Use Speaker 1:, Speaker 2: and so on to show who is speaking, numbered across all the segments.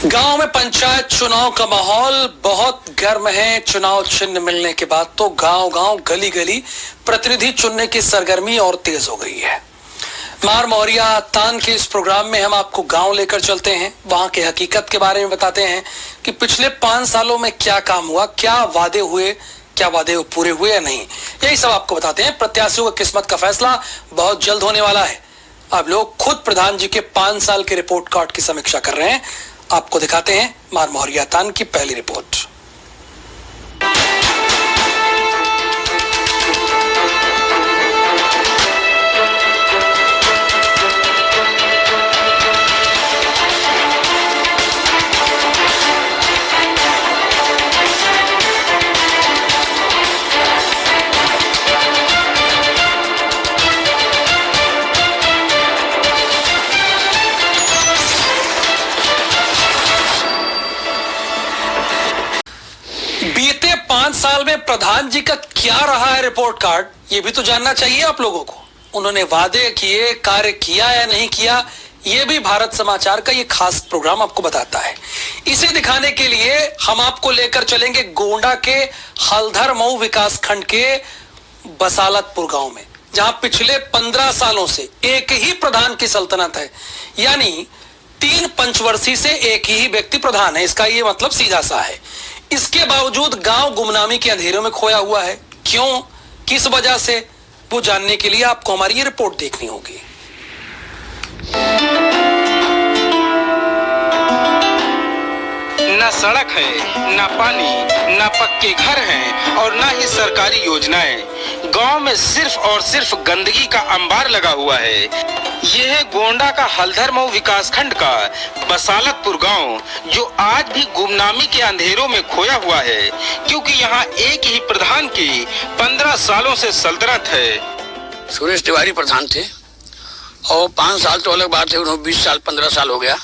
Speaker 1: गांव में पंचायत चुनाव का माहौल बहुत गर्म है। चुनाव चिन्ह मिलने के बाद तो गांव-गांव, गली-गली प्रतिनिधि चुनने की सरगर्मी और तेज हो गई है। मार मौरिया तान के इस प्रोग्राम में हम आपको गांव लेकर चलते हैं, वहां के हकीकत के बारे में बताते हैं कि पिछले 5 सालों में क्या काम हुआ, क्या वादे हुए, क्या वादे पूरे हुए या नहीं, यही सब आपको बताते हैं। प्रत्याशियों की किस्मत का फैसला बहुत जल्द होने वाला है। अब लोग खुद प्रधान जी के 5 साल के रिपोर्ट कार्ड की समीक्षा कर रहे हैं। आपको दिखाते हैं मार मौरिया तान की पहली रिपोर्ट। बीते 5 साल में प्रधान जी का क्या रहा है रिपोर्ट कार्ड, ये भी तो जानना चाहिए आप लोगों को। उन्होंने वादे किए, कार्य किया या नहीं किया, ये भी भारत समाचार का ये खास प्रोग्राम आपको बताता है। इसे दिखाने के लिए हम आपको लेकर चलेंगे गोंडा के हल्धर मऊ विकास खंड के बसालतपुर गांव में, जहां पिछले 15 सालों से एक ही प्रधान की सल्तनत है। यानी 3 पंचवर्षीय से एक ही व्यक्ति प्रधान है। इसका ये मतलब सीधा सा है। इसके बावजूद गांव गुमनामी के अंधेरों में खोया हुआ है। क्यों, किस वजह से, वो जानने के लिए आपको हमारी ये रिपोर्ट देखनी होगी।
Speaker 2: ना सड़क है, ना पानी, ना पक्के घर हैं और ना ही सरकारी योजनाएं। गांव में सिर्फ और सिर्फ गंदगी का अंबार लगा हुआ है। यह है गोंडा का हल्धर मऊ विकास खंड का बसालतपुर गांव, जो आज भी गुमनामी के अंधेरों में खोया हुआ है, क्योंकि यहाँ एक ही प्रधान की 15 सालों से सल्तनत है।
Speaker 3: सुरेश तिवारी प्रधान थे और 5 साल तो अलग बात है, उन्होंने 20 साल 15 साल हो गया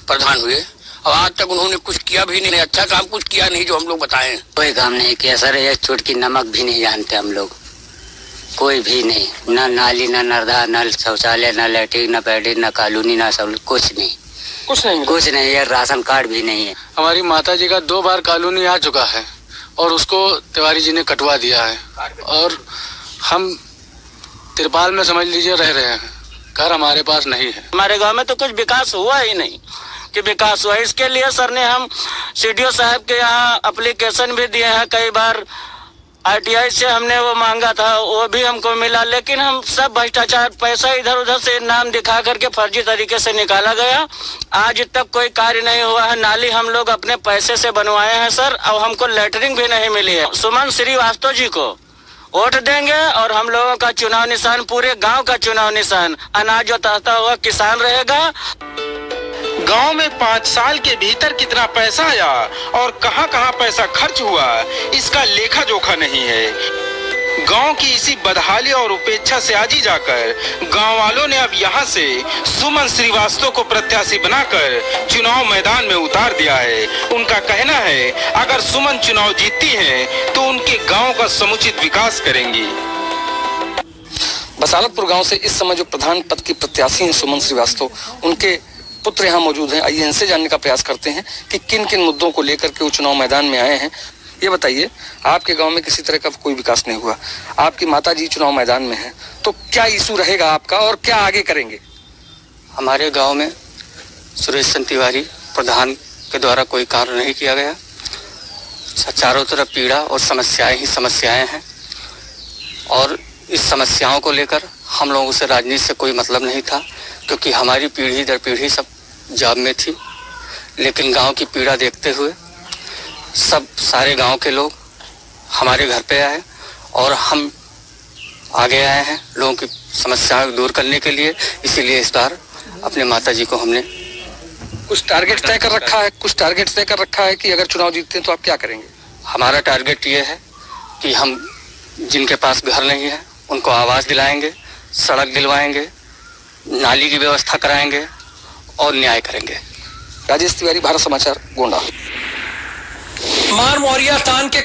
Speaker 3: प्रधान हुए और आज तक उन्होंने कुछ किया भी नहीं, अच्छा काम कुछ किया नहीं जो हम लोग बताएं।
Speaker 4: कोई काम नहीं किया सर, एक चुटकी नमक भी नहीं जानते हम लोग, कोई भी नहीं। ना नाली, ना नर्दा, ना शौचालय, ना लैट्रिन, ना पैडी, ना कॉलोनी, ना सब कुछ नहीं। कुछ नहीं। ये राशन कार्ड भी नहीं है।
Speaker 5: हमारी माता जी का 2 बार कॉलोनी आ चुका है और उसको तिवारी जी ने कटवा दिया है और हम तिरपाल में समझ लीजिए रह रहे हैं। घर हमारे पास नहीं है।
Speaker 6: हमारे गांव में तो कुछ विकास हुआ ही नहीं कि विकास हुआ। इसके लिए सर ने हम सीडीओ साहब के यहाँ एप्लीकेशन भी दिए हैं कई बार। आरटीआई से हमने वो मांगा था, वो भी हमको मिला, लेकिन हम सब भ्रष्टाचार, पैसा इधर उधर से नाम दिखा करके फर्जी तरीके से निकाला गया। आज तक कोई कार्य नहीं हुआ है। नाली हम लोग अपने पैसे से बनवाए हैं सर, और हमको लैटरिन भी नहीं मिली है। सुमन श्रीवास्तव जी को वोट देंगे और हम लोगों का चुनाव निशान, पूरे गांव का चुनाव निशान अनाज जोताता हुआ किसान रहेगा।
Speaker 2: गांव में 5 साल के भीतर कितना पैसा आया और कहां-कहां पैसा खर्च हुआ, इसका लेखा जोखा नहीं है। गांव की इसी बदहाली और उपेक्षा से आज ही जाकर गांव वालों ने अब यहां से सुमन श्रीवास्तव को प्रत्याशी बनाकर चुनाव मैदान में उतार दिया है। उनका कहना है अगर सुमन चुनाव जीतती हैं तो उनके गांव का समुचित विकास करेंगी।
Speaker 1: बसालतपुर गांव से इस समय जो प्रधान पद की प्रत्याशी हैं सुमन श्रीवास्तव, उनके पुत्र यहाँ मौजूद हैं। आइए इनसे जानने का प्रयास करते हैं कि किन किन मुद्दों को लेकर के वो चुनाव मैदान में आए हैं। ये बताइए, आपके गांव में किसी तरह का कोई विकास नहीं हुआ, आपकी माताजी चुनाव मैदान में हैं, तो क्या इशू रहेगा आपका और क्या आगे करेंगे?
Speaker 4: हमारे गांव में सुरेश तिवारी प्रधान के द्वारा कोई कार्य नहीं किया गया। चारों तरफ पीड़ा और समस्याएं ही समस्याएं हैं और इस समस्याओं को लेकर हम लोगों से राजनीति से कोई मतलब नहीं था, क्योंकि हमारी पीढ़ी दर पीढ़ी सब जॉब में थी। लेकिन गांव की पीड़ा देखते हुए सब सारे गांव के लोग हमारे घर पे आए और हम आगे आए हैं लोगों की समस्याएं दूर करने के लिए। इसीलिए इस बार अपने माता जी को हमने
Speaker 1: कुछ टारगेट तय कर रखा है कि अगर चुनाव जीतते हैं तो आप क्या करेंगे?
Speaker 4: हमारा टारगेट ये है कि हम जिनके पास घर नहीं है उनको आवास दिलाएंगे, सड़क दिलवाएंगे, नाली की व्यवस्था कराएंगे और न्याय करेंगे।
Speaker 1: राजेश तिवारी, भारत समाचार, गोंडा। मार मौरिया तान के